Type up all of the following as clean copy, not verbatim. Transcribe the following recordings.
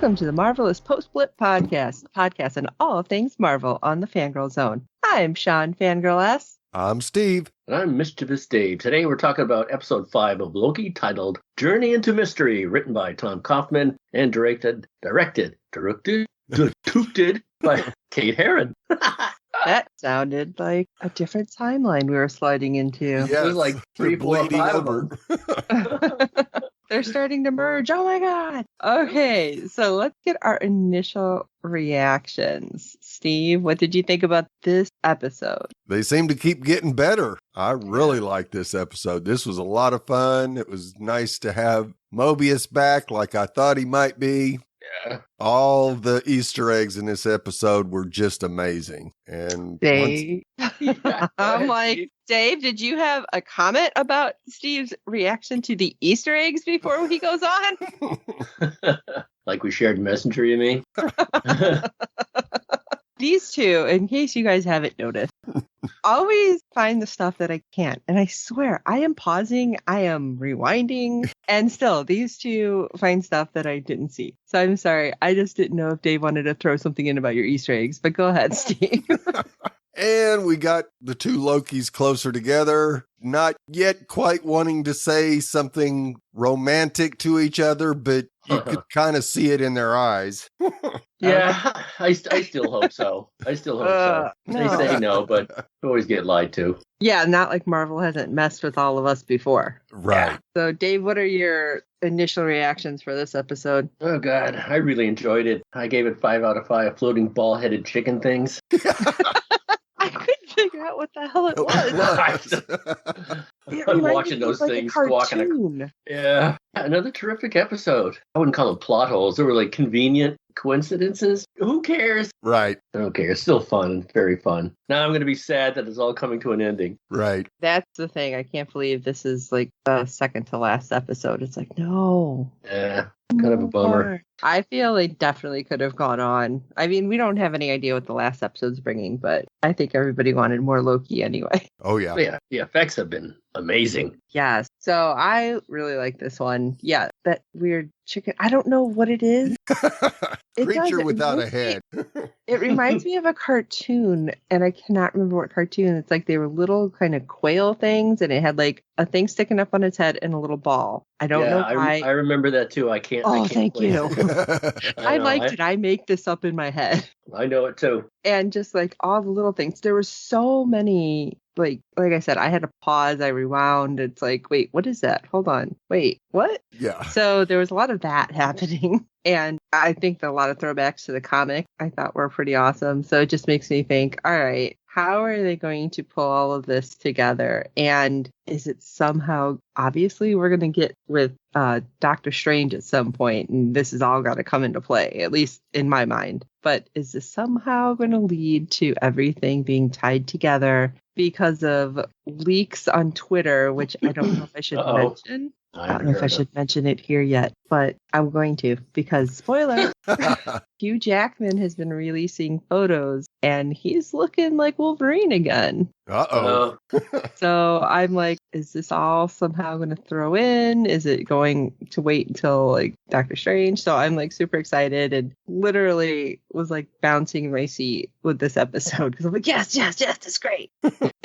Welcome to the Marvelous Post-Blip Podcast, a podcast on all things Marvel on the Fangirl Zone. I'm Sean Fangirl S. I'm Steve. And I'm Mischievous Dave. Today we're talking about episode 5 of Loki, titled Journey into Mystery, written by Tom Kaufman and directed by Kate Herron. That sounded like a different timeline we were sliding into. Yes, It was like 3, 4, 5 of them. They're starting to merge. Oh my God. Okay, so let's get our initial reactions. Steve, what did you think about this episode? They seem to keep getting better. I really like this episode. This was a lot of fun. It was nice to have Mobius back like I thought he might be. Yeah. All the Easter eggs in this episode were just amazing. And Dave. Yeah, I'm like, Dave, did you have a comment about Steve's reaction to the Easter eggs before he goes on? Like we shared Messenger, you mean? These two, in case you guys haven't noticed, always find the stuff that I can't. And I swear, I am pausing, I am rewinding, and still, these two find stuff that I didn't see. So I'm sorry, I just didn't know if Dave wanted to throw something in about your Easter eggs, but go ahead, Steve. And we got the two Lokis closer together, not yet quite wanting to say something romantic to each other, but you could kind of see it in their eyes. Yeah, I still hope so. They say no, but always get lied to. Yeah, not like Marvel hasn't messed with all of us before. Right. Yeah. So, Dave, what are your initial reactions for this episode? Oh, God, I really enjoyed it. I gave it 5 out of 5 floating ball-headed chicken things. I couldn't figure out what the hell it was. I'm watching those things walking. Yeah. Another terrific episode. I wouldn't call them plot holes. They were like convenient coincidences. Who cares? Right. I don't care. It's still fun. Very fun. Now I'm going to be sad that it's all coming to an ending. Right. That's the thing. I can't believe this is like the second to last episode. It's like, no. Yeah. Kind of a bummer. I feel they definitely could have gone on. I mean, we don't have any idea what the last episode's bringing, but I think everybody wanted more Loki anyway. Oh, yeah. Yeah. The effects have been amazing. Yes. So I really like this one. Yeah. That weird chicken. I don't know what it is. Creature without a head. It reminds me of a cartoon, and I cannot remember what cartoon. It's like they were little kind of quail things, and it had like a thing sticking up on its head and a little ball. I don't know why. I remember that too. I can't. Thank you. I liked it. I make this up in my head. I know it too. And just like all the little things. There were so many. Like I said, I had to pause. I rewound. It's like, wait, what is that? Hold on. Wait, what? Yeah. So there was a lot of that happening. And I think that a lot of throwbacks to the comic I thought were pretty awesome. So it just makes me think, all right, how are they going to pull all of this together? And is it somehow, obviously, we're going to get with Doctor Strange at some point, and this is all got to come into play, at least in my mind. But is this somehow going to lead to everything being tied together because of leaks on Twitter, which I don't know if I should mention. I don't know if I should mention it here yet, but I'm going to, because spoiler, Hugh Jackman has been releasing photos and he's looking like Wolverine again. Uh-oh. So I'm like, is this all somehow going to throw in? Is it going to wait until like Doctor Strange? So I'm like super excited and literally was like bouncing in my seat with this episode because I'm like, yes, it's great.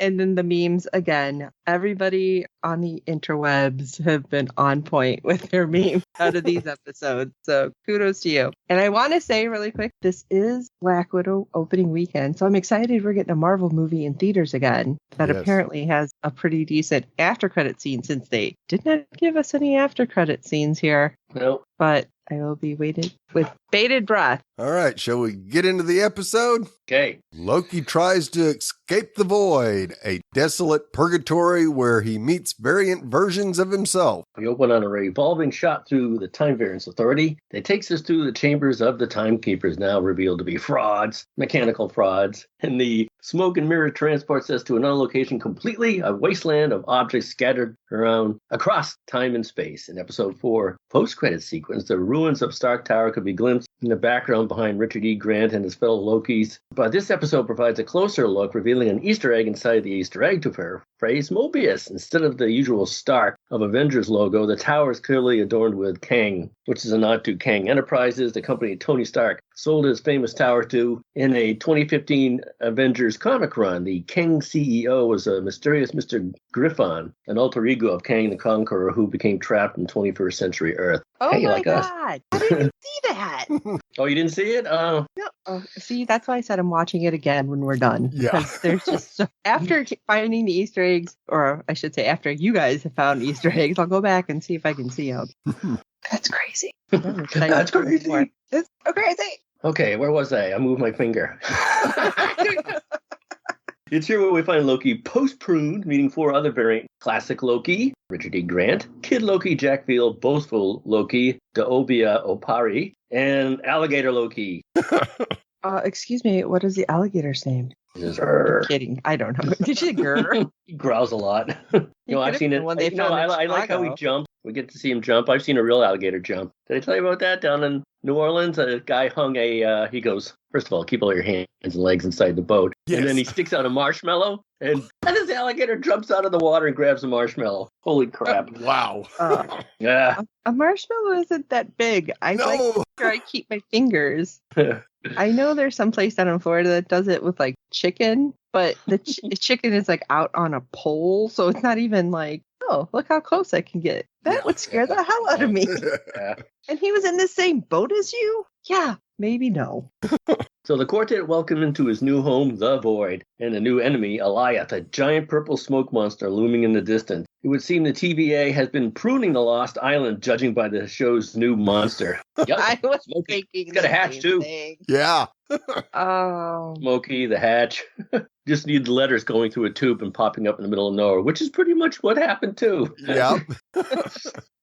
And then the memes again, everybody on the interwebs have been on point with their memes out of these episodes. So kudos to you. And I want to say really quick, this is Black Widow opening weekend. So I'm excited we're getting a Marvel movie in theaters again that apparently has a pretty decent after credit scene, since they did not give us any after credit scenes here. Nope. But I will be waited with bated breath. All right, shall we get into the episode? Okay. Loki tries to escape the void, a desolate purgatory where he meets variant versions of himself. We open on a revolving shot through the Time Variance Authority that takes us through the chambers of the Timekeepers, now revealed to be frauds, mechanical frauds. And the smoke and mirror transports us to another location completely, a wasteland of objects scattered around across time and space. In episode 4, post-credit sequence, the ruins of Stark Tower could be glimpsed in the background behind Richard E. Grant and his fellow Lokis. But this episode provides a closer look, revealing an Easter egg inside the Easter egg to phrase Mobius. Instead of the usual Stark of Avengers logo, the tower is clearly adorned with Kang, which is a nod to Kang Enterprises, the company Tony Stark sold his famous tower to in a 2015 Avengers comic run. The Kang CEO was a mysterious Mr. Griffon, an alter ego of Kang the Conqueror who became trapped in 21st century Earth. Oh hey, my like God. us. I didn't even see that. Oh, you didn't see it? No. Oh, see, that's why I said I'm watching it again when we're done. Yeah. Because there's just so, after finding the Easter eggs, or I should say after you guys have found Easter eggs, I'll go back and see if I can see them. That's crazy. That's crazy. It's so crazy. Okay, where was I? I moved my finger. It's here where we find Loki post-pruned, meeting 4 other variants. Classic Loki, Richard E. Grant, Kid Loki, Jack Field, Boastful Loki, Daobia Opari, and Alligator Loki. Excuse me, what is the alligator's name? I'm kidding. I don't know. Did you say grr? He growls a lot. I've seen it. I like how he jumps. We get to see him jump. I've seen a real alligator jump. Did I tell you about that down in New Orleans? A guy hung he goes, first of all, keep all your hands and legs inside the boat. Yes. And then he sticks out a marshmallow, and this alligator jumps out of the water and grabs a marshmallow. Holy crap. Wow. Yeah. A marshmallow isn't that big. I like where I keep my fingers. I know there's some place down in Florida that does it with like chicken, but the chicken is like out on a pole, so it's not even like, oh, look how close I can get. That would scare the hell out of me. Yeah. And he was in the same boat as you? Yeah, maybe no. So the quartet welcomed into his new home, the Void, and a new enemy, Alioth, a giant purple smoke monster looming in the distance. It would seem the TVA has been pruning the Lost Island, judging by the show's new monster. Yep. I was Smokey. thinking He's got a hatch, too. Yeah. Oh. Smokey, the hatch. Just need the letters going through a tube and popping up in the middle of nowhere, which is pretty much what happened, too. Yeah.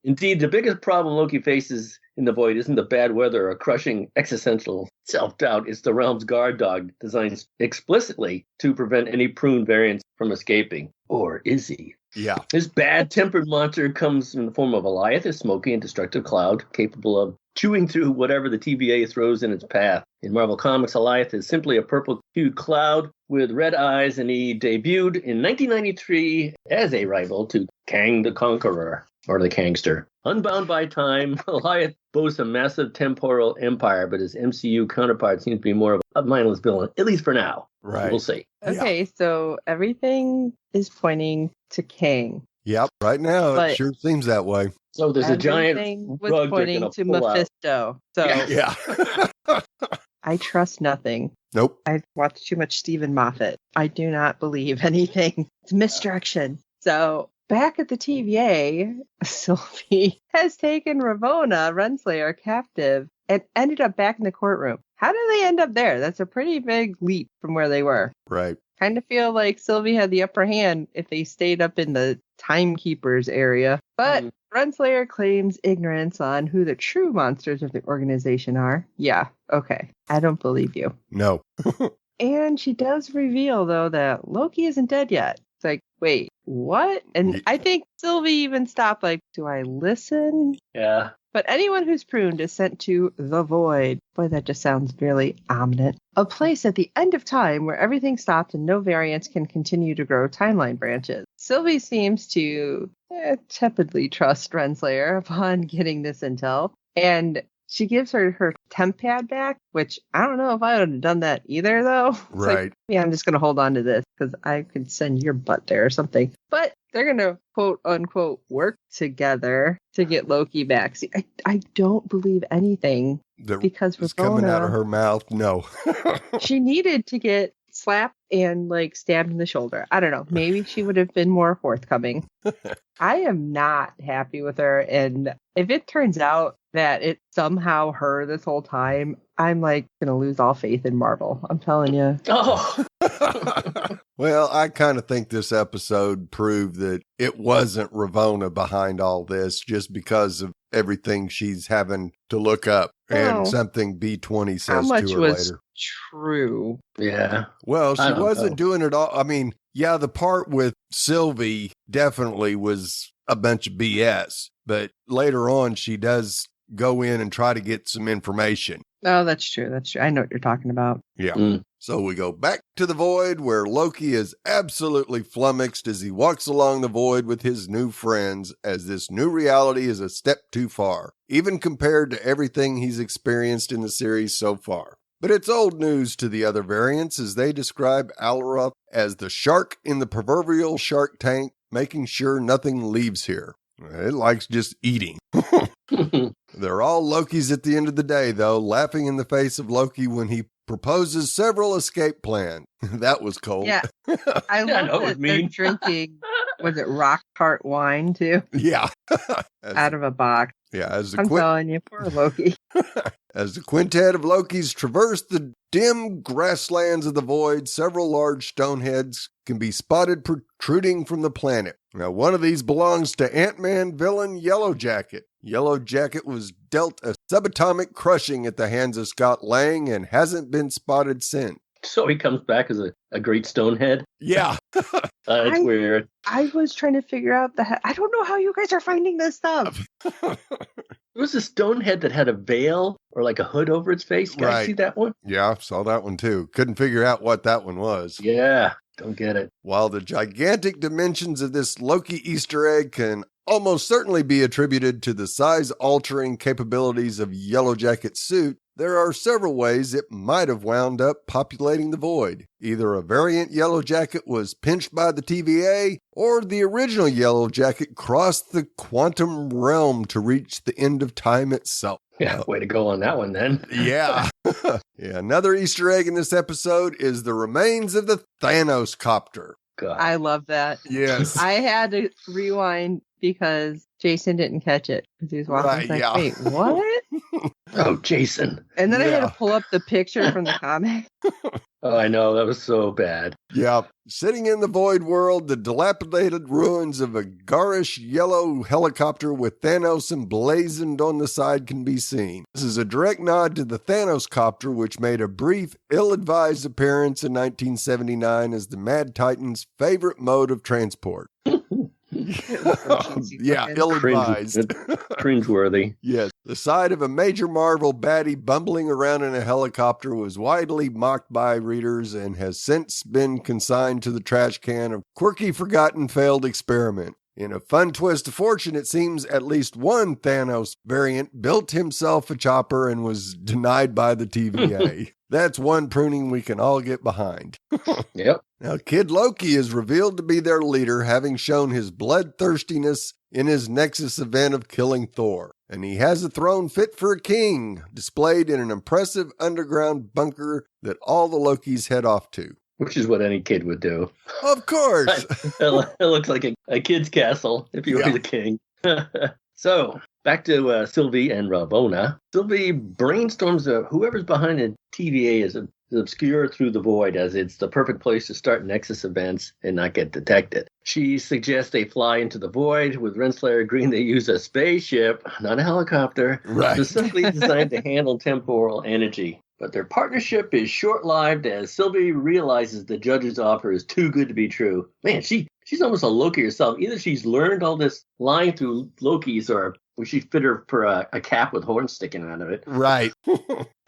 Indeed, the biggest problem Loki faces in the Void isn't the bad weather or crushing existential self-doubt. It's the realm's guard dog, designed explicitly to prevent any prune variants from escaping. Or is he? Yeah. This bad-tempered monster comes in the form of Alioth, a smoky and destructive cloud, capable of chewing through whatever the TVA throws in its path. In Marvel Comics, Alioth is simply a purple-hued cloud with red eyes, and he debuted in 1993 as a rival to Kang the Conqueror, or the Kangster. Unbound by time, Alioth boasts a massive temporal empire, but his MCU counterpart seems to be more of a mindless villain, at least for now. Right. We'll see. Okay, so everything is pointing to Kang. Yep. Right now, But it sure seems that way. So there's a giant everything was rug they're pointing gonna to pull out. Mephisto. So Yeah. Yeah. I trust nothing. Nope. I've watched too much Stephen Moffat. I do not believe anything. It's misdirection. So back at the TVA, Sylvie has taken Ravonna, Renslayer, captive and ended up back in the courtroom. How did they end up there? That's a pretty big leap from where they were. Right. Kind of feel like Sylvie had the upper hand if they stayed up in the Timekeepers area. But Renslayer claims ignorance on who the true monsters of the organization are. Yeah, okay. I don't believe you. No. And she does reveal, though, that Loki isn't dead yet. It's like, wait, what? And I think Sylvie even stopped, like, do I listen? Yeah. But anyone who's pruned is sent to the Void. Boy, that just sounds really ominous. A place at the end of time where everything stopped and no variants can continue to grow timeline branches. Sylvie seems to tepidly trust Renslayer upon getting this intel. And she gives her temp pad back, which I don't know if I would have done that either, though. It's Right. like, yeah, I'm just going to hold on to this because I could send your butt there or something. But they're going to, quote unquote, work together to get Loki back. See, I don't believe anything because it's coming out of her mouth. No. She needed to get slapped and like stabbed in the shoulder. I don't know. Maybe she would have been more forthcoming. I am not happy with her. And if it turns out that it's somehow her this whole time, I'm like going to lose all faith in Marvel. I'm telling you. Oh. Well, I kind of think this episode proved that it wasn't Ravonna behind all this just because of everything she's having to look up and something B20 says to her later. True. Yeah. Well, she wasn't doing it all. I mean, yeah, the part with Sylvie definitely was a bunch of BS, but later on she does go in and try to get some information. Oh, that's true. That's true. I know what you're talking about. Yeah. So we go back to the void where Loki is absolutely flummoxed as he walks along the void with his new friends, as this new reality is a step too far, even compared to everything he's experienced in the series so far. But it's old news to the other variants as they describe Alaroth as the shark in the proverbial shark tank, making sure nothing leaves here. It likes just eating. They're all Lokis at the end of the day, though, laughing in the face of Loki when he proposes several escape plans. That was cold. Yeah. I love that they're drinking, was it rock tart wine, too? Yeah. Out of a box. Yeah, I'm telling you, poor Loki. As the quintet of Lokis traverse the dim grasslands of the void, several large stone heads can be spotted protruding from the planet. Now, one of these belongs to Ant-Man villain Yellow Jacket. Yellow Jacket was dealt a subatomic crushing at the hands of Scott Lang and hasn't been spotted since. So he comes back as a great stonehead? Yeah. That's weird. I was trying to figure out I don't know how you guys are finding this stuff. There was a stonehead that had a veil or like a hood over its face. You guys see that one? Yeah, saw that one too. Couldn't figure out what that one was. Yeah, don't get it. While the gigantic dimensions of this Loki Easter egg can almost certainly be attributed to the size-altering capabilities of Yellow Jacket's suit, there are several ways it might have wound up populating the void. Either a variant Yellow Jacket was pinched by the TVA, or the original Yellow Jacket crossed the quantum realm to reach the end of time itself. Yeah, way to go on that one then. Yeah. Another Easter egg in this episode is the remains of the Thanos copter. God. I love that. Yes. I had to rewind because Jason didn't catch it because he was watching. Right, Wait, what? Oh, Jason. And then I had to pull up the picture from the comic. Oh, I know. That was so bad. Yeah. Sitting in the void world, the dilapidated ruins of a garish yellow helicopter with Thanos emblazoned on the side can be seen. This is a direct nod to the Thanos copter, which made a brief, ill-advised appearance in 1979 as the Mad Titan's favorite mode of transport. Yeah, ill-advised. Cringeworthy. Yes. The sight of a major Marvel baddie bumbling around in a helicopter was widely mocked by readers and has since been consigned to the trash can of quirky, forgotten, failed experiment. In a fun twist of fortune, it seems at least one Thanos variant built himself a chopper and was denied by the TVA. That's one pruning we can all get behind. Yep. Now, Kid Loki is revealed to be their leader, having shown his bloodthirstiness in his Nexus event of killing Thor. And he has a throne fit for a king, displayed in an impressive underground bunker that all the Lokis head off to. Which is what any kid would do. Of course. It looks like a kid's castle if you were the king. So, back to Sylvie and Ravonna. Sylvie brainstorms whoever's behind the TVA is obscure through the void, as it's the perfect place to start Nexus events and not get detected. She suggests they fly into the void, with Renslayer agreeing they use a spaceship, not a helicopter, specifically designed to handle temporal energy. But their partnership is short-lived as Sylvie realizes the judge's offer is too good to be true. Man, she's almost a Loki herself. Either she's learned all this lying through Lokis, or we should fit her for a cap with horns sticking out of it. Right.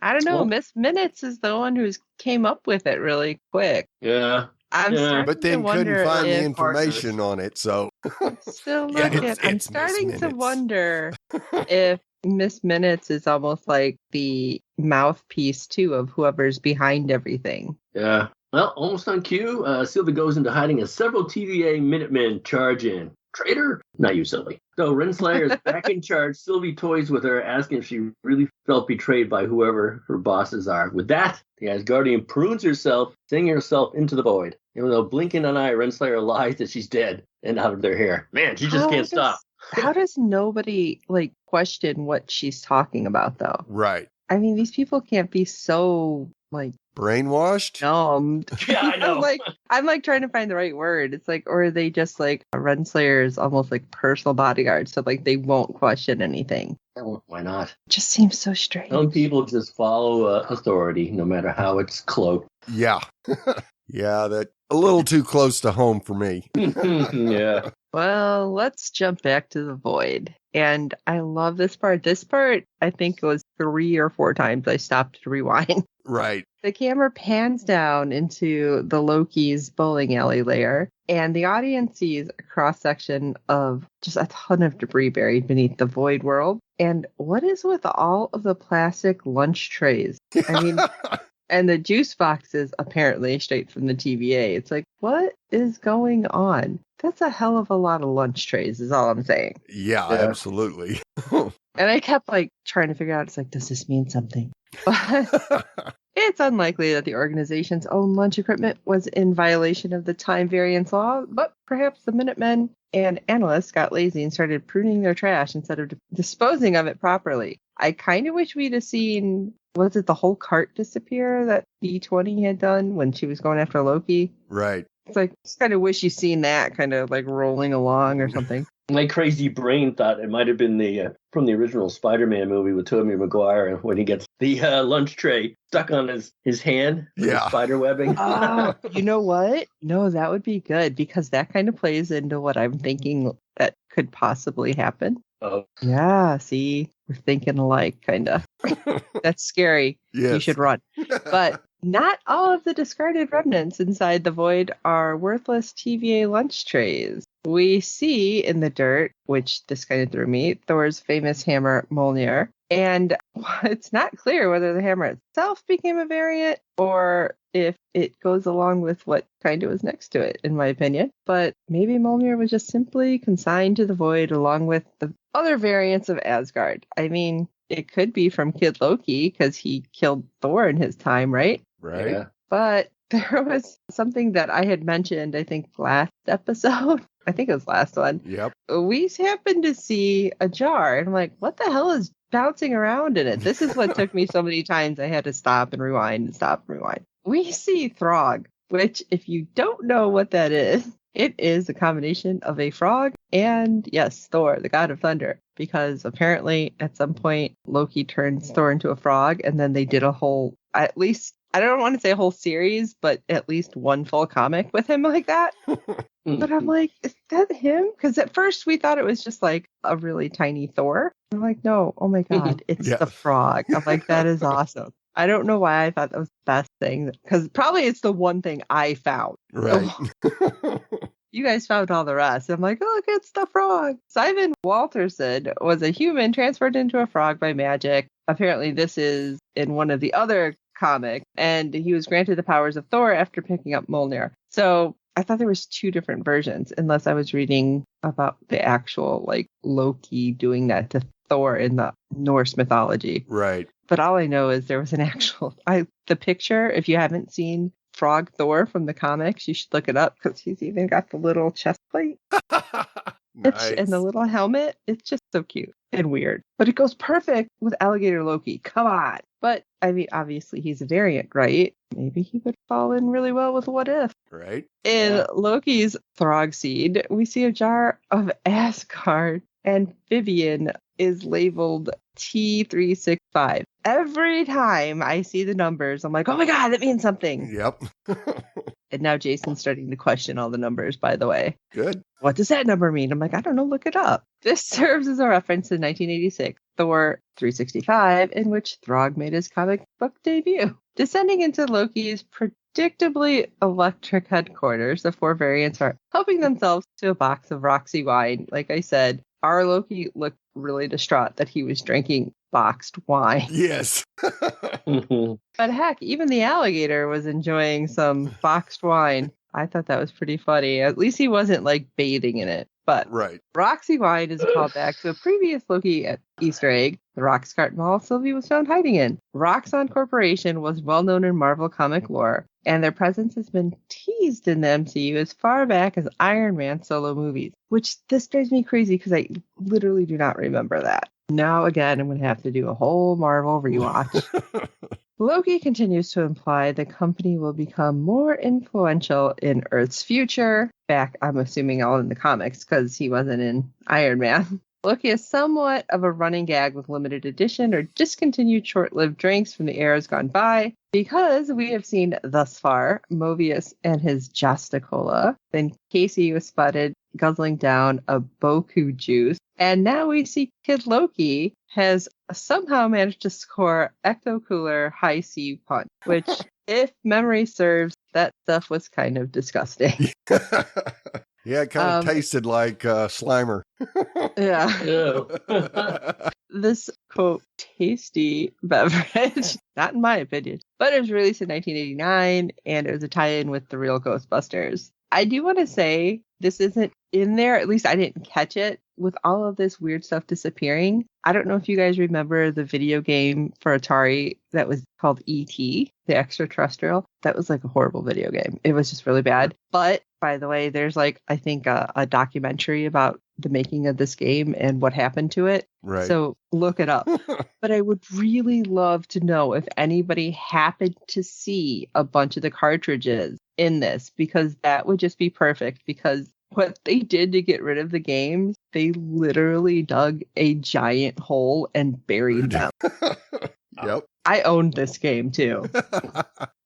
I don't know. Well, Miss Minutes is the one who came up with it really quick. Yeah. But then couldn't find the information on it, so. Still looking. I'm starting to wonder if Miss Minutes is almost like the mouthpiece, too, of whoever's behind everything. Yeah. Well, almost on cue, Sylvie goes into hiding as several TVA Minutemen charge in. Traitor? Not you, Sylvie. So Renslayer is back in charge. Sylvie toys with her, asking if she really felt betrayed by whoever her bosses are. With that, the Asgardian prunes herself, singing herself into the void. Even though blinking an eye, Renslayer lies that she's dead and out of their hair. Man, she just can't stop. How does nobody question what she's talking about, though? Right. I mean, these people can't be so brainwashed? Numbed. Yeah, I know. I'm trying to find the right word. It's or are they just Renslayer is almost like personal bodyguards, so they won't question anything. Why not? It just seems so strange. Some people just follow authority, no matter how it's cloaked. Yeah. Yeah, that a little too close to home for me. Yeah. Well, let's jump back to the void. And I love this part. This part, I think it was 3 or 4 times I stopped to rewind. Right. The camera pans down into the Loki's bowling alley lair, and the audience sees a cross-section of just a ton of debris buried beneath the void world. And what is with all of the plastic lunch trays? I mean, and the juice boxes apparently straight from the TVA. It's like, what is going on? That's a hell of a lot of lunch trays is all I'm saying. Yeah. Absolutely. And I kept like trying to figure out, it's like, does this mean something? But it's unlikely that the organization's own lunch equipment was in violation of the time variance law, but perhaps the Minutemen and analysts got lazy and started pruning their trash instead of disposing of it properly. I kind of wish we'd have seen, was it the whole cart disappear that D20 had done when she was going after Loki? Right. It's like, just kind of wish you seen that kind of like rolling along or something. My crazy brain thought it might have been the from the original Spider-Man movie with Tobey Maguire when he gets the lunch tray stuck on his hand with his spider webbing. Oh, you know what? No, that would be good because that kind of plays into what I'm thinking that could possibly happen. Oh. Yeah, see, we're thinking alike, kind of. That's scary. Yes. You should run. But not all of the discarded remnants inside the void are worthless TVA lunch trays. We see in the dirt, which this kind of threw me, Thor's famous hammer Mjolnir. And it's not clear whether the hammer itself became a variant or if it goes along with what kind of was next to it, in my opinion. But maybe Mjolnir was just simply consigned to the void along with the other variants of Asgard. I mean, it could be from Kid Loki because he killed Thor in his time, right? Right. Yeah. But there was something that I had mentioned, I think, last episode. I think it was last one. Yep. We happened to see a jar, and I'm like, what the hell is bouncing around in it? This is what took me so many times I had to stop and rewind and stop and rewind. We see Throg, which, if you don't know what that is, it is a combination of a frog and, yes, Thor, the god of thunder. Because apparently at some point Loki turns Thor into a frog, and then they did a whole, at least, I don't want to say a whole series, but at least one full comic with him like that. But I'm like, is that him? Because at first we thought it was just like a really tiny Thor. I'm like, no, oh my God, it's the frog. I'm like, that is awesome. I don't know why I thought that was the best thing, because probably it's the one thing I found. Right. You guys found all the rest. I'm like, oh, look, it's the frog. Simon Walterson was a human transferred into a frog by magic. Apparently this is in one of the other comics, and he was granted the powers of Thor after picking up Mjolnir. So I thought there was 2 different versions, unless I was reading about the actual like Loki doing that to Thor in the Norse mythology. Right. But all I know is there was an actual, the picture, if you haven't seen Frog Thor from the comics, you should look it up because he's even got the little chest plate. Nice. And the little helmet. It's just so cute and weird. But it goes perfect with Alligator Loki. Come on. But, I mean, obviously he's a variant, right? Maybe he would fall in really well with What If. Right. In Loki's Throg Seed, we see a jar of Asgard, and Vivian is labeled T365. Every time I see the numbers, I'm like, oh my God, that means something. Yep. And now Jason's starting to question all the numbers, by the way. Good. What does that number mean? I'm like, I don't know, look it up. This serves as a reference to 1986 Thor 365, in which Throg made his comic book debut. Descending into Loki's predictably electric headquarters, the 4 variants are helping themselves to a box of Roxy wine. Like I said, our Loki looked really distraught that he was drinking boxed wine. Yes. But heck, even the alligator was enjoying some boxed wine. I thought that was pretty funny. At least he wasn't like bathing in it. But right. Roxy wine is a callback to a previous Loki Easter egg, the Roxcart Mall Sylvie was found hiding in. Roxxon Corporation was well known in Marvel comic lore, and their presence has been teased in the MCU as far back as Iron Man solo movies, which this drives me crazy because I literally do not remember that. Now again, I'm going to have to do a whole Marvel rewatch. Loki continues to imply the company will become more influential in Earth's future. Back, I'm assuming all in the comics because he wasn't in Iron Man. Loki is somewhat of a running gag with limited edition or discontinued short-lived drinks from the eras gone by, because we have seen thus far Mobius and his Justicola. Then Casey was spotted guzzling down a Boku juice. And now we see Kid Loki has somehow managed to score Ecto Cooler High C Punch, which, if memory serves, that stuff was kind of disgusting. Yeah, it kind of tasted like Slimer. Yeah. This, quote, tasty beverage, not in my opinion, but it was released in 1989, and it was a tie-in with the real Ghostbusters. I do want to say this isn't in there, at least I didn't catch it, with all of this weird stuff disappearing. I don't know if you guys remember the video game for Atari that was called E.T., the extraterrestrial. That was like a horrible video game. It was just really bad. But, by the way, there's like, I think a documentary about the making of this game and what happened to it. Right. So look it up. But I would really love to know if anybody happened to see a bunch of the cartridges in this, because that would just be perfect. Because what they did to get rid of the games, they literally dug a giant hole and buried them. Yep. I owned this game too.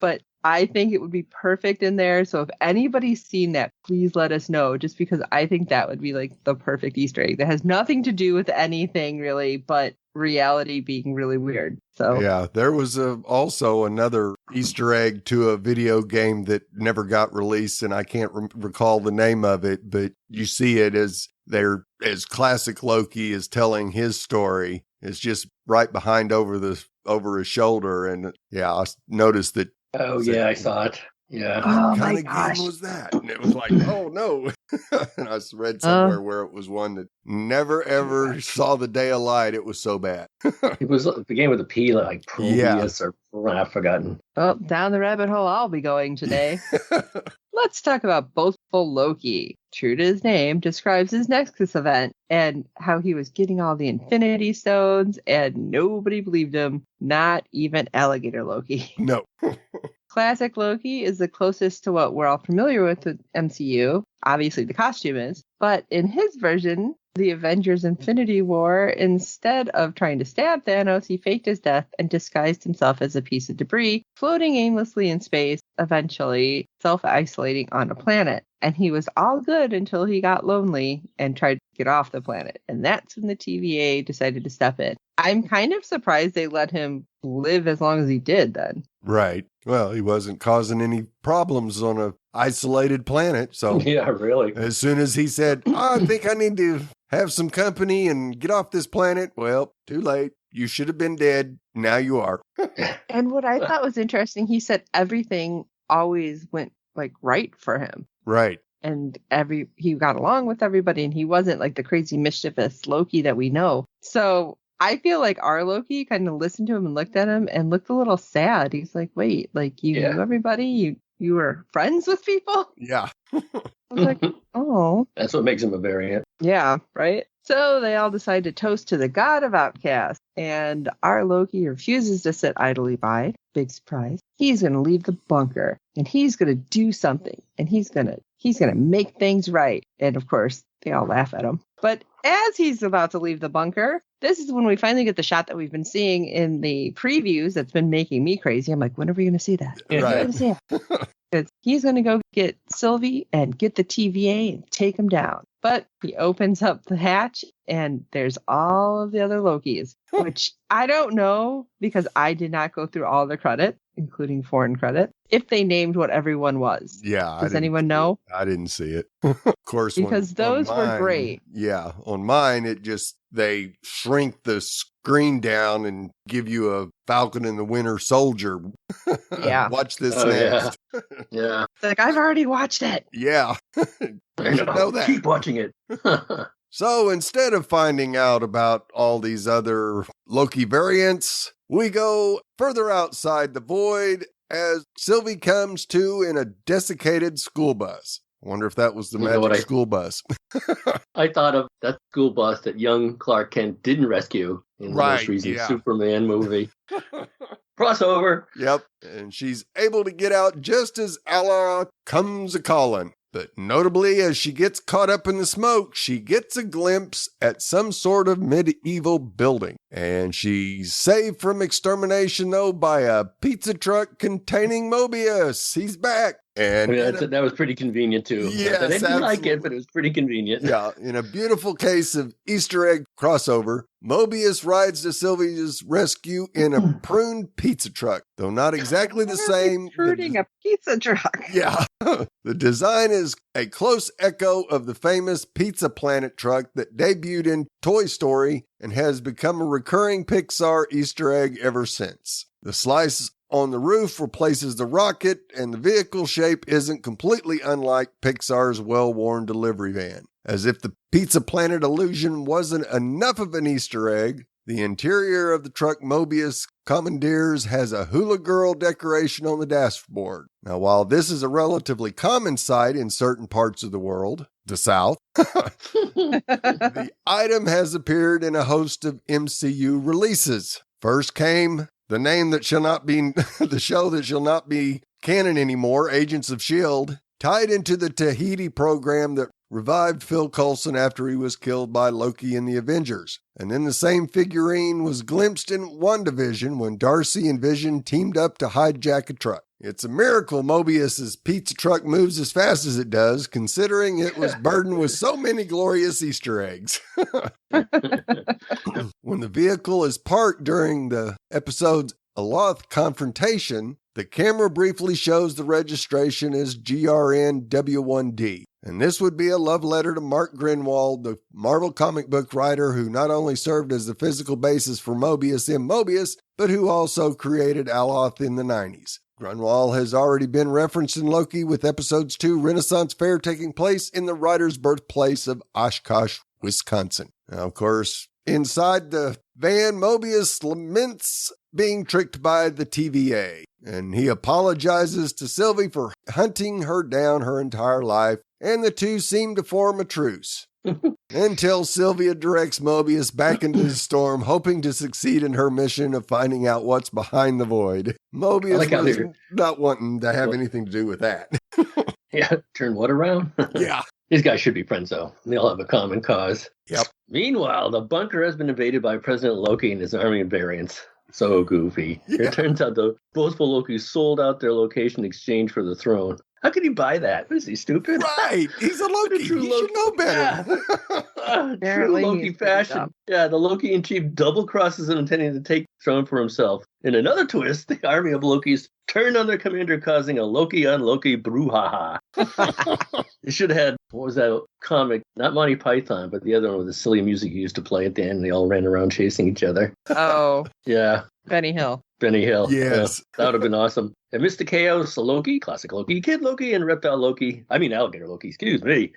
But I think it would be perfect in there. So if anybody's seen that, please let us know, just because I think that would be like the perfect Easter egg that has nothing to do with anything really, but reality being really weird. So yeah, there was also another Easter egg to a video game that never got released, and I can't recall the name of it, but you see it as classic Loki is telling his story. It's just right behind over his shoulder, and yeah, I noticed that. Oh yeah, I saw it. Yeah. Oh what kind my of gosh. game was that? And it was like, oh no. And I read somewhere where it was one that never ever saw the day of light. It was so bad. It was the game with the P, like Prometheus or I've forgotten. Well, down the rabbit hole I'll be going today. Let's talk about boastful Loki. True to his name, describes his Nexus event and how he was getting all the Infinity Stones and nobody believed him, not even Alligator Loki. No. Classic Loki is the closest to what we're all familiar with MCU. Obviously, the costume is. But in his version, the Avengers Infinity War, instead of trying to stab Thanos, he faked his death and disguised himself as a piece of debris, floating aimlessly in space, eventually self-isolating on a planet. And he was all good until he got lonely and tried to get off the planet. And that's when the TVA decided to step in. I'm kind of surprised they let him live as long as he did then. Right. Well, he wasn't causing any problems on a isolated planet. So yeah, really. As soon as he said, I think I need to have some company and get off this planet, well, too late. You should have been dead. Now you are. And what I thought was interesting, he said everything always went like right for him. Right. And he got along with everybody, and he wasn't like the crazy mischievous Loki that we know. So I feel like our Loki kind of listened to him and looked at him and looked a little sad. He's like, wait, like you knew everybody? You were friends with people? Yeah. I was like, oh. That's what makes him a variant. Yeah, right? So they all decide to toast to the god of outcasts, and our Loki refuses to sit idly by. Big surprise. He's going to leave the bunker, and he's going to do something, and he's going to make things right. And of course, they all laugh at him. But as he's about to leave the bunker, this is when we finally get the shot that we've been seeing in the previews that's been making me crazy. I'm like, when are we going to see that? Right. He's going to go get Sylvie and get the TVA and take him down. But he opens up the hatch and there's all of the other Lokis, which I don't know because I did not go through all the credits, including foreign credit, if they named what everyone was. Yeah. Does anyone know? I didn't see it. Of course. Because those were great. Yeah. On mine, they shrink the screen down and give you a Falcon and the Winter Soldier. Yeah. Watch this next. Yeah. It's like, I've already watched it. Yeah. I know that. Keep watching it. So instead of finding out about all these other Loki variants, we go further outside the void as Sylvie comes to in a desiccated school bus. I wonder if that was the magic school bus. I thought of that school bus that young Clark Kent didn't rescue in the most recent Superman movie. Crossover. Yep. And she's able to get out just as Allah comes a-calling. But notably, as she gets caught up in the smoke, she gets a glimpse at some sort of medieval building. And she's saved from extermination, though, by a pizza truck containing Mobius. He's back. And that was pretty convenient too. Yes, I didn't like absolutely. it, but it was pretty convenient. Yeah, in a beautiful case of Easter egg crossover, Mobius rides to Sylvia's rescue in a pruned pizza truck, though not exactly the same. Pruning a pizza truck. Yeah. The design is a close echo of the famous Pizza Planet truck that debuted in Toy Story and has become a recurring Pixar Easter egg ever since. The slice on the roof replaces the rocket, and the vehicle shape isn't completely unlike Pixar's well-worn delivery van. As if the Pizza Planet illusion wasn't enough of an Easter egg, the interior of the truck Mobius commandeers has a hula girl decoration on the dashboard. Now, while this is a relatively common sight in certain parts of the world, the South, the item has appeared in a host of MCU releases. First came the name that shall not be, the show that shall not be canon anymore, Agents of S.H.I.E.L.D., tied into the Tahiti program that revived Phil Coulson after he was killed by Loki in the Avengers. And then the same figurine was glimpsed in WandaVision when Darcy and Vision teamed up to hijack a truck. It's a miracle Mobius's pizza truck moves as fast as it does, considering it was burdened with so many glorious Easter eggs. When the vehicle is parked during the episode's Aloth confrontation, the camera briefly shows the registration as GRNW1D. And this would be a love letter to Mark Grinwald, the Marvel comic book writer who not only served as the physical basis for Mobius in Mobius, but who also created Aloth in the 90s. Grunwald has already been referenced in Loki, with episodes 2 Renaissance Fair taking place in the writer's birthplace of Oshkosh, Wisconsin. Now, of course, inside the van, Mobius laments being tricked by the TVA, and he apologizes to Sylvie for hunting her down her entire life, and the two seem to form a truce. Until Sylvia directs Mobius back into the storm, hoping to succeed in her mission of finding out what's behind the void. Mobius was not wanting to have anything to do with that. Yeah, turn what around? Yeah. These guys should be friends, though. They all have a common cause. Yep. Meanwhile, the bunker has been invaded by President Loki and his army of variants. So goofy. Yeah. It turns out the boastful Loki sold out their location in exchange for the throne. How could he buy that? Is he stupid? Right. He's a Loki. He should know better. Yeah. True Loki fashion. Yeah, the Loki in chief double crosses him, intending to take the throne for himself. In another twist, the army of Lokis turned on their commander, causing a Loki on Loki brouhaha. They should have had, what was that comic? Not Monty Python, but the other one with the silly music you used to play at the end, and they all ran around chasing each other. Oh. Yeah. Benny Hill. Yes. That would have been awesome. And Mr. Chaos, Loki, classic Loki, Kid Loki, and Reptile Loki. I mean, Alligator Loki, excuse me.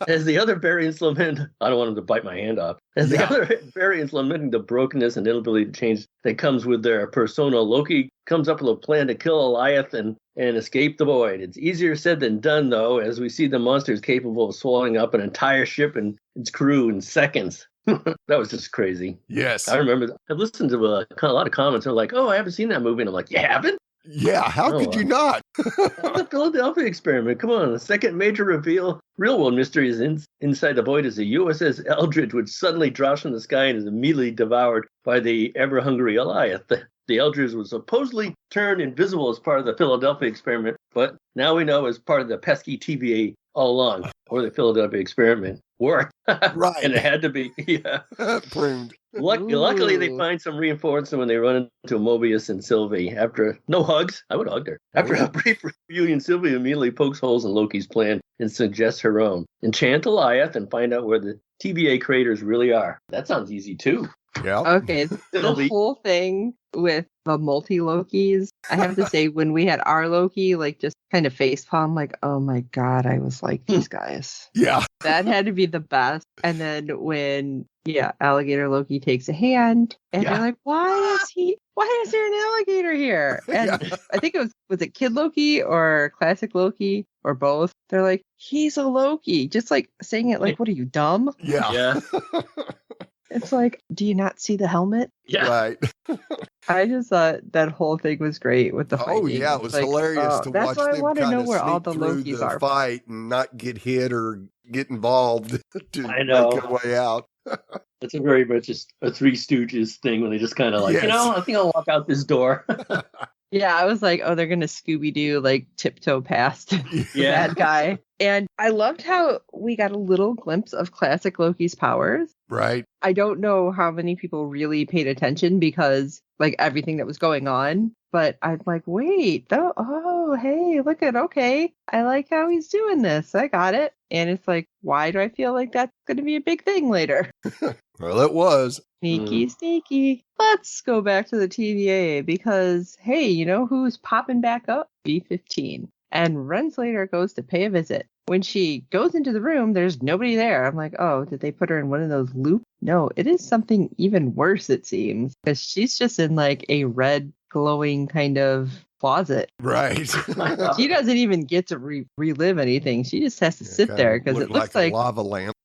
As the other variants lament, I don't want him to bite my hand off. As the other variants lamenting the brokenness and inability to change that comes with their persona, Loki comes up with a plan to kill Goliath and escape the void. It's easier said than done, though, as we see the monsters capable of swallowing up an entire ship and its crew in seconds. That was just crazy. Yes. I remember I've listened to a lot of comments. They're like, oh, I haven't seen that movie. And I'm like, you haven't? Yeah, how could you not? The Philadelphia experiment. Come on. The second major reveal, real world mystery is inside the void is the USS Eldridge, which suddenly drops from the sky and is immediately devoured by the ever-hungry Goliath. The Eldridge was supposedly turned invisible as part of the Philadelphia experiment, but now we know as part of the pesky TVA all along, or the Philadelphia experiment worked. Right. And it had to be, pruned. Luckily, they find some reinforcement when they run into Mobius and Sylvie. After no hugs, I would have hugged her. After a brief reunion, Sylvie immediately pokes holes in Loki's plan and suggests her own. Enchant Goliath and find out where the TVA creators really are. That sounds easy, too. Yeah. Okay, the whole thing with the multi-Lokis, I have to say, when we had our Loki, like, just kind of facepalm, like, oh my god, I was like these guys. Yeah. That had to be the best. And then when, Alligator Loki takes a hand, and they're like, why is there an alligator here? And I think it was it Kid Loki or Classic Loki or both? They're like, he's a Loki. Just like saying it like, what are you, dumb? Yeah. It's like, do you not see the helmet? Yeah. Right. I just thought that whole thing was great with the fighting. Oh, yeah. It was like, hilarious to watch them want to know kind where of all the sneak through Lokis the are. fight and not get hit or get involved to I know. make their way out. It's a very much just a Three Stooges thing when they just kind of like, Yes. I think I'll walk out this door. Yeah, I was like, oh, they're going to Scooby-Doo, like, tiptoe past the Yeah. bad guy. And I loved how we got a little glimpse of classic Loki's powers. Right. I don't know how many people really paid attention because, like, everything that was going on. But I'm like, wait, oh, hey, look at, okay. I like how he's doing this. I got it. And it's like, why do I feel like that's going to be a big thing later? Well, it was. Sneaky. Let's go back to the TVA because, hey, you know who's popping back up? B-15. And Renslayer goes to pay a visit. When she goes into the room, there's nobody there. I'm like, oh, did they put her in one of those loops? No, it is something even worse, it seems, because she's just in like a red glowing kind of closet. Right. She doesn't even get to relive anything. She just has to sit there because it looks like a lava lamp.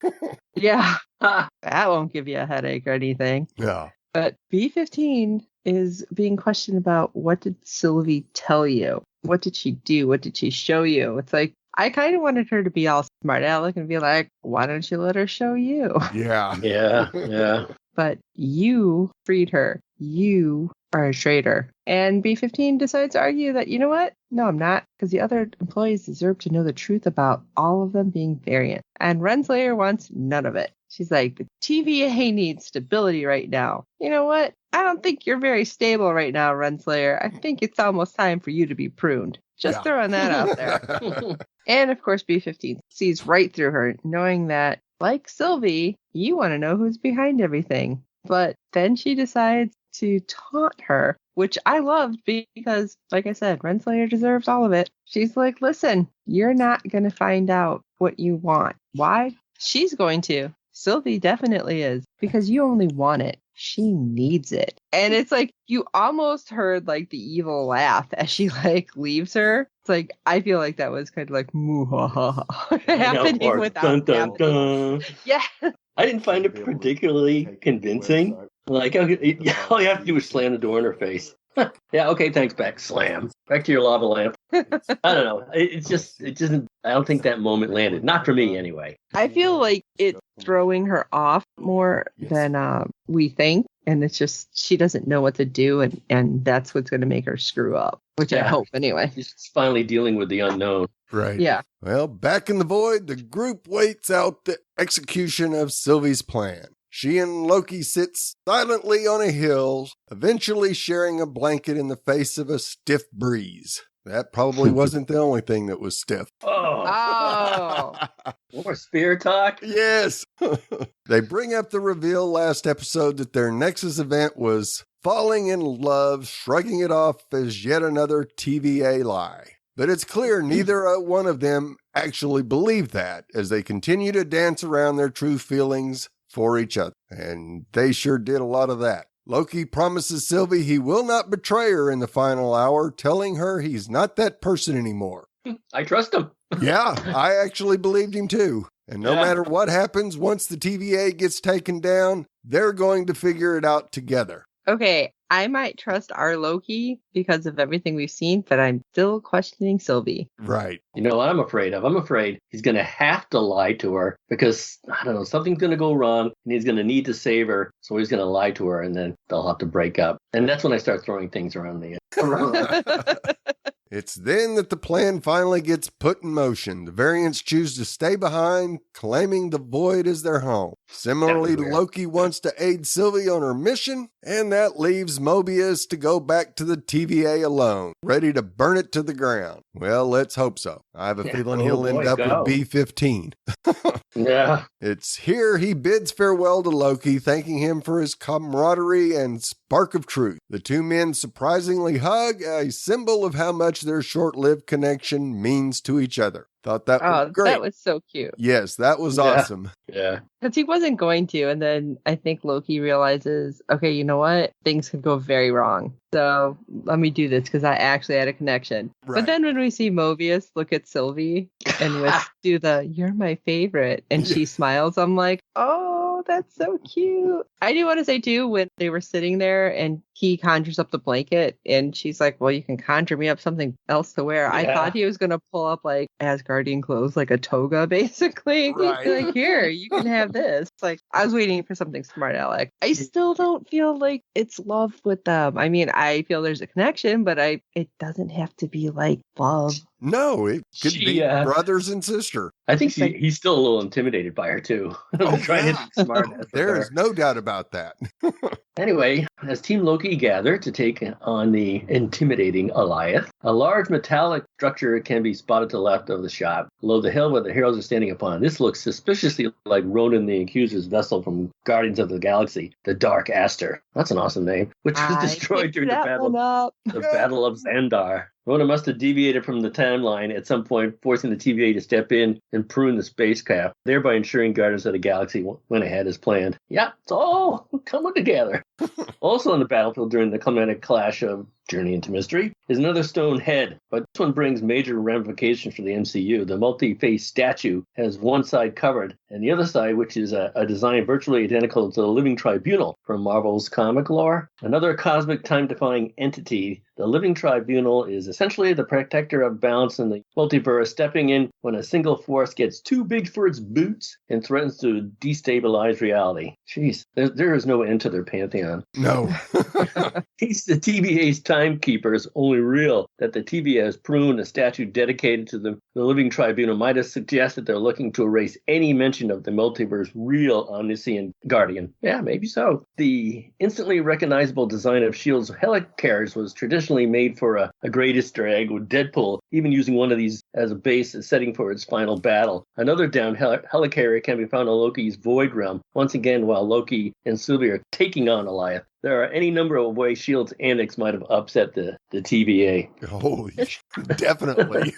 Yeah, that won't give you a headache or anything. Yeah. But B-15 is being questioned about, what did Sylvie tell you? What did she do? What did she show you? It's like, I kind of wanted her to be all smart aleck and be like, why don't you let her show you? Yeah. Yeah. But you freed her. You are a traitor. And B-15 decides to argue that, you know what? No, I'm not, because the other employees deserve to know the truth about all of them being variant. And Renslayer wants none of it. She's like, the TVA needs stability right now. You know what? I don't think you're very stable right now, Renslayer. I think it's almost time for you to be pruned. Just throwing that out there. And of course, B-15 sees right through her, knowing that, like Sylvie, you want to know who's behind everything. But then she decides to taunt her, which I loved because, like I said, Renslayer deserves all of it. She's like, listen, you're not going to find out what you want. Why? She's going to. Sylvie definitely is, because you only want it. She needs it. And it's like, you almost heard like the evil laugh as she like leaves her. It's like, I feel like that was kind of like happening without happening. Yeah. I didn't find it particularly convincing. Like, all you have to do is slam the door in her face. Yeah, okay, thanks, back. Slam. Back to your lava lamp. I don't know. It doesn't, I don't think that moment landed. Not for me, anyway. I feel like it's throwing her off more than we think. And it's just, she doesn't know what to do. And that's what's going to make her screw up, which I hope anyway. She's finally dealing with the unknown. Right. Yeah. Well, back in the void, the group waits out the execution of Sylvie's plan. She and Loki sit silently on a hill, eventually sharing a blanket in the face of a stiff breeze. That probably wasn't the only thing that was stiff. Oh. More spear talk? Yes. They bring up the reveal last episode that their Nexus event was falling in love, shrugging it off as yet another TVA lie. But it's clear neither one of them actually believed that, as they continue to dance around their true feelings for each other. And they sure did a lot of that. Loki promises Sylvie he will not betray her in the final hour, telling her he's not that person anymore. I trust him. Yeah, I actually believed him too. And no matter what happens, once the TVA gets taken down, they're going to figure it out together. Okay, I might trust our Loki because of everything we've seen, but I'm still questioning Sylvie. Right. You know what I'm afraid of? I'm afraid he's going to have to lie to her because, I don't know, something's going to go wrong and he's going to need to save her. So he's going to lie to her and then they'll have to break up. And that's when I start throwing things around the It's then that the plan finally gets put in motion. The variants choose to stay behind, claiming the void as their home. Similarly, Loki wants to aid Sylvie on her mission, and that leaves Mobius to go back to the TVA alone, ready to burn it to the ground. Well, let's hope so. I have a feeling he'll end up with B-15. Yeah. It's here he bids farewell to Loki, thanking him for his camaraderie and spark of truth. The two men surprisingly hug, a symbol of how much their short-lived connection means to each other. Thought that was great. That was so cute. Yes, that was awesome. Yeah. Because he wasn't going to, and then I think Loki realizes, okay, you know what? Things could go very wrong. So let me do this because I actually had a connection. Right. But then when we see Mobius look at Sylvie and do the, you're my favorite, and she smiles, I'm like, oh, that's so cute. I do want to say, too, when they were sitting there and he conjures up the blanket and she's like, well, you can conjure me up something else to wear. I thought he was going to pull up like Asgardian clothes, like a toga, basically. Right. Like, here, you can have this. Like, I was waiting for something smart, Alec. I still don't feel like it's love with them. I mean, I feel there's a connection, but it doesn't have to be like love. No, it could be brothers and sister. I think he's still a little intimidated by her, too. Trying to be smart. There is no doubt about that. Anyway, as Team Loki gather to take on the intimidating Alioth, a large metallic structure can be spotted to the left of the shot, below the hill where the heroes are standing upon. This looks suspiciously like Ronan the Accuser's vessel from Guardians of the Galaxy, the Dark Aster. That's an awesome name, which was destroyed during the Battle of Xandar. Ronan must have deviated from the timeline at some point, forcing the TVA to step in and prune the spacecraft, thereby ensuring Guardians of the Galaxy went ahead as planned. Yeah, it's all coming together. Also on the battlefield during the climatic clash of Journey into Mystery is another stone head, but this one brings major ramifications for the MCU. The multi-faced statue has one side covered, and the other side, which is a design virtually identical to the Living Tribunal from Marvel's comic lore. Another cosmic time-defying entity, the Living Tribunal is essentially the protector of balance in the multiverse, stepping in when a single force gets too big for its boots and threatens to destabilize reality. Jeez, there is no end to their pantheon. No. He's the TVA's timekeepers, only real that the TVA has pruned a statue dedicated to the Living Tribunal might have suggested they're looking to erase any mention of the multiverse real omniscient guardian. Yeah, maybe so. The instantly recognizable design of S.H.I.E.L.D.'s helicarriers was traditionally made for a great Easter egg, with Deadpool even using one of these as a base setting for its final battle. Another downed helicarrier can be found on Loki's Void Realm, once again while Loki and Sylvie are taking on Alioth. There are any number of ways S.H.I.E.L.D.'s antics might have upset the TVA. Oh, definitely.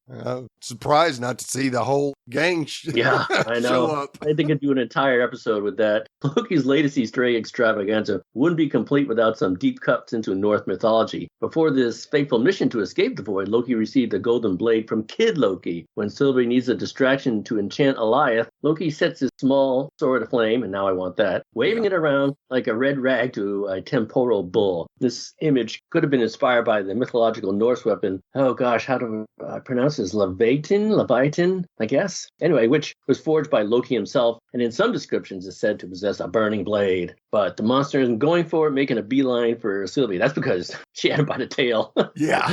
I'm surprised not to see the whole gang I know. show up. I think I could do an entire episode with that. Loki's latest Easter egg extravaganza wouldn't be complete without some deep cuts into Norse mythology. Before this fateful mission to escape the void, Loki received a golden blade from Kid Loki. When Sylvie needs a distraction to enchant Alioth, Loki sets his small sword aflame, and now I want that, waving it around like a red rag to a temporal bull. This image could have been inspired by the mythological Norse weapon. Oh gosh, how do I pronounce this? Leviathan, I guess. Anyway, which was forged by Loki himself, and in some descriptions is said to possess a burning blade. But the monster isn't going for it, making a beeline for Sylvie. That's because she had him by the tail. Yeah.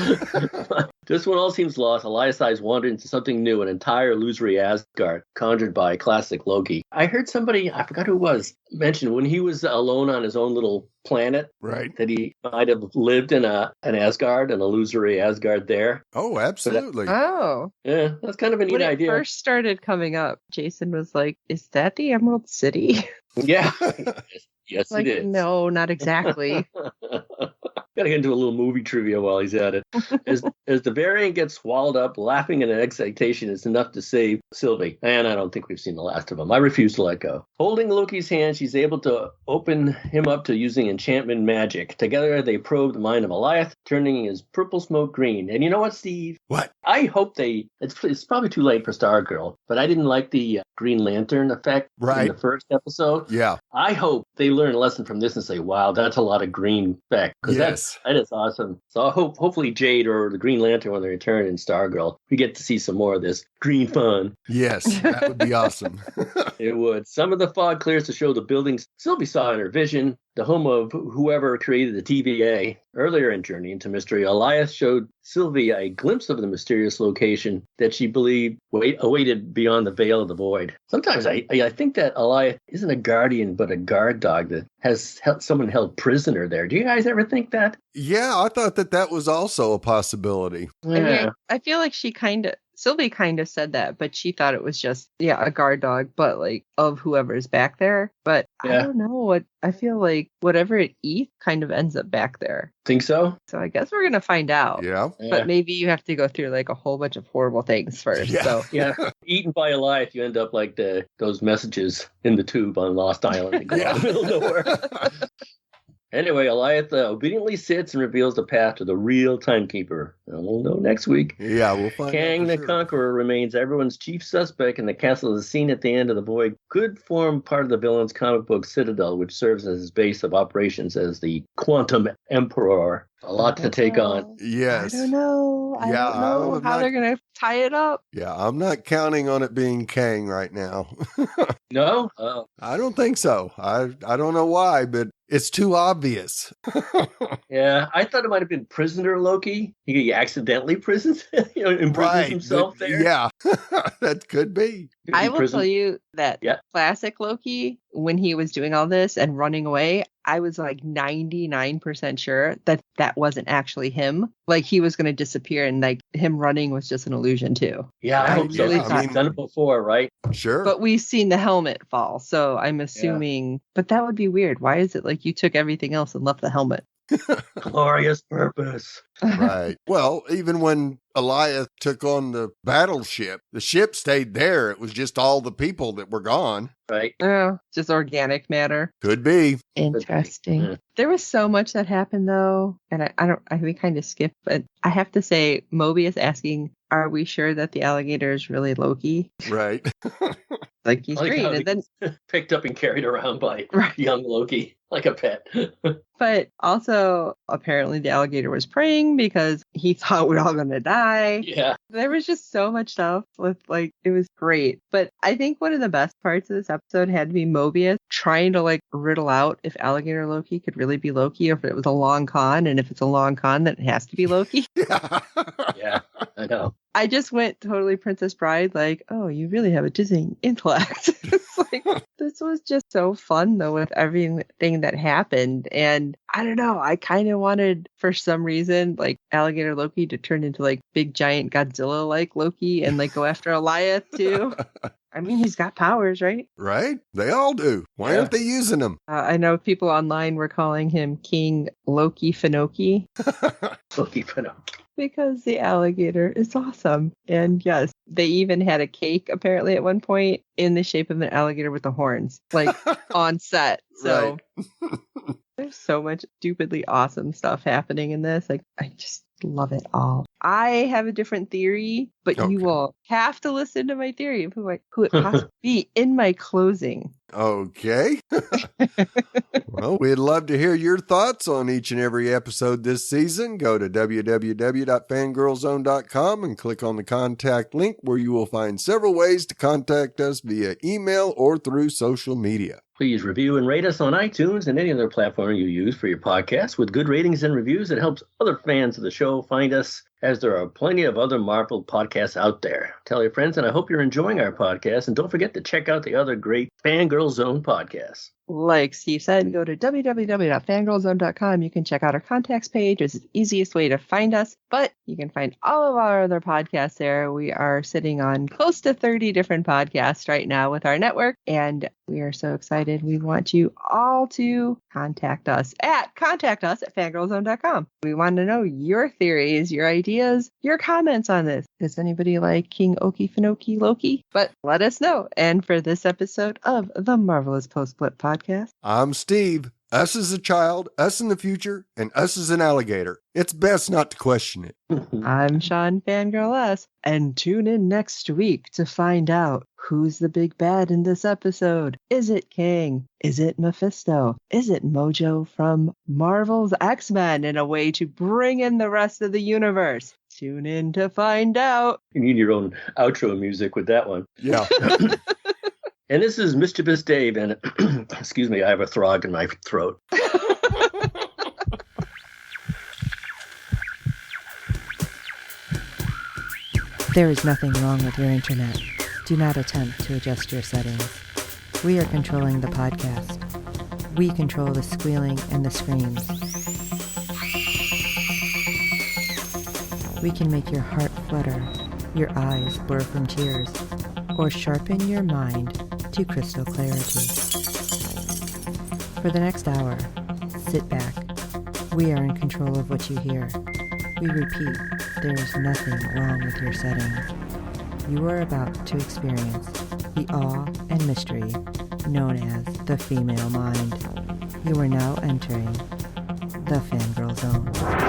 Just when all seems lost, Alioth's eyes wander into something new, an entire illusory Asgard, conjured by classic Loki. I heard somebody, I forgot who it was, mention when he was alone on his own little planet, right, that he might have lived in an Asgard, an illusory Asgard there. Oh, absolutely. Yeah, that's kind of a neat idea. When it first started coming up, Jason was like, is that the Emerald City? Yeah. Yes, like, it is. No, not exactly. Gotta get into a little movie trivia while he's at it. As the variant gets swallowed up, laughing in an excitation is enough to save Sylvie. And I don't think we've seen the last of him. I refuse to let go. Holding Loki's hand, she's able to open him up to using enchantment magic. Together, they probe the mind of Alioth, turning his purple smoke green. And you know what, Steve? What? I hope it's probably too late for Stargirl, but I didn't like the Green Lantern effect in the first episode. Yeah. I hope they learn a lesson from this and say, wow, that's a lot of green effect. Yes. That is awesome. So I hopefully Jade or the Green Lantern, when they return in Stargirl, we get to see some more of this green fun. Yes, that would be awesome. It would. Some of the fog clears to show the buildings Sylvie saw in her vision, the home of whoever created the TVA. Earlier in Journey into Mystery, Alioth showed Sylvie a glimpse of the mysterious location that she believed awaited beyond the veil of the void. Sometimes I think that Alioth isn't a guardian, but a guard dog that has someone held prisoner there. Do you guys ever think that? Yeah, I thought that was also a possibility. Yeah. I mean, I feel like Sylvie kind of said that, but she thought it was just, a guard dog, but like of whoever's back there. But I don't know. I feel like whatever it eats kind of ends up back there. Think so? So I guess we're going to find out. Yeah. But maybe you have to go through like a whole bunch of horrible things first. Yeah. So Eaten by Alioth, you end up like those messages in the tube on Lost Island. Out of the middle of nowhere. Anyway, Eliath obediently sits and reveals the path to the real timekeeper. And we'll know next week. Yeah, we'll find Kang out the for sure. Conqueror remains everyone's chief suspect, and the castle is seen at the end of The Void could form part of the villain's comic book Citadel, which serves as his base of operations as the Quantum Emperor. A lot to take on. Yes. I don't know. I don't know how they're going to tie it up. Yeah, I'm not counting on it being Kang right now. No? I don't think so. I don't know why, but it's too obvious. Yeah, I thought it might have been Prisoner Loki. He accidentally imprisons himself there. Yeah, that could be. I will tell you that classic Loki, when he was doing all this and running away, I was like 99% sure that that wasn't actually him. Like he was going to disappear and like him running was just an illusion too. Yeah, I hope so. really He's done it before, right? Sure. But we've seen the helmet fall. So I'm assuming, but that would be weird. Why is it like you took everything else and left the helmet? Glorious purpose. Right. Well, even when Eliath took on the battleship, the ship stayed there. It was just all the people that were gone. Right. Oh, just organic matter. Could be. Interesting. Yeah. There was so much that happened though, and we kind of skipped, but I have to say, Mobius asking, "Are we sure that the alligator is really Loki?" Right. Like he's green, and then picked up and carried around by young Loki like a pet. But also, apparently, the alligator was praying because he thought we were all going to die. Yeah. There was just so much stuff with, like, it was great. But I think one of the best parts of this episode had to be Mobius trying to, like, riddle out if alligator Loki could really be Loki or if it was a long con. And if it's a long con, then it has to be Loki. Yeah, I know. I just went totally Princess Bride, like, oh, you really have a dizzying intellect. It's like, this was just so fun, though, with everything that happened. And I don't know, I kind of wanted, for some reason, like, alligator Loki to turn into, like, big, giant Godzilla-like Loki and, like, go after Eliath, too. I mean, he's got powers, right? Right? They all do. Why aren't they using them? I know people online were calling him King Loki Finoki. Loki Finoki. Because the alligator is awesome. And yes, they even had a cake apparently at one point in the shape of an alligator with the horns, like on set. So there's so much stupidly awesome stuff happening in this. Like, I just love it all. I have a different theory, but you will have to listen to my theory of who it possibly be in my closing. Okay. Well, we'd love to hear your thoughts on each and every episode this season. Go to www.fangirlzone.com and click on the contact link where you will find several ways to contact us via email or through social media. Please review and rate us on iTunes and any other platform you use for your podcast. With good ratings and reviews, it helps other fans of the show find us, as there are plenty of other Marvel podcasts out there. Tell your friends, and I hope you're enjoying our podcast. And don't forget to check out the other great Fangirl Zone podcasts. Like Steve said, go to www.fangirlzone.com. You can check out our contacts page. It's the easiest way to find us, but you can find all of our other podcasts there. We are sitting on close to 30 different podcasts right now with our network, and we are so excited. We want you all to contact us at fangirlzone.com. We want to know your theories, your ideas, your comments on this. Does anybody like King Oki Finoki Loki? But let us know. And for this episode of the Marvelous Post-Blip Podcast, I'm Steve. Us as a child, us in the future, and us as an alligator. It's best not to question it. I'm Sean Fangirl S. And tune in next week to find out who's the big bad in this episode. Is it Kang? Is it Mephisto? Is it Mojo from Marvel's X-Men in a way to bring in the rest of the universe? Tune in to find out. You need your own outro music with that one. Yeah. And this is Mischievous Dave, and excuse me, I have a frog in my throat. There is nothing wrong with your internet. Do not attempt to adjust your settings. We are controlling the podcast. We control the squealing and the screams. We can make your heart flutter, your eyes blur from tears, or sharpen your mind to crystal clarity. For the next hour, sit back. We are in control of what you hear. We repeat, there is nothing wrong with your settings. You are about to experience the awe and mystery known as the female mind. You are now entering the Fangirl Zone.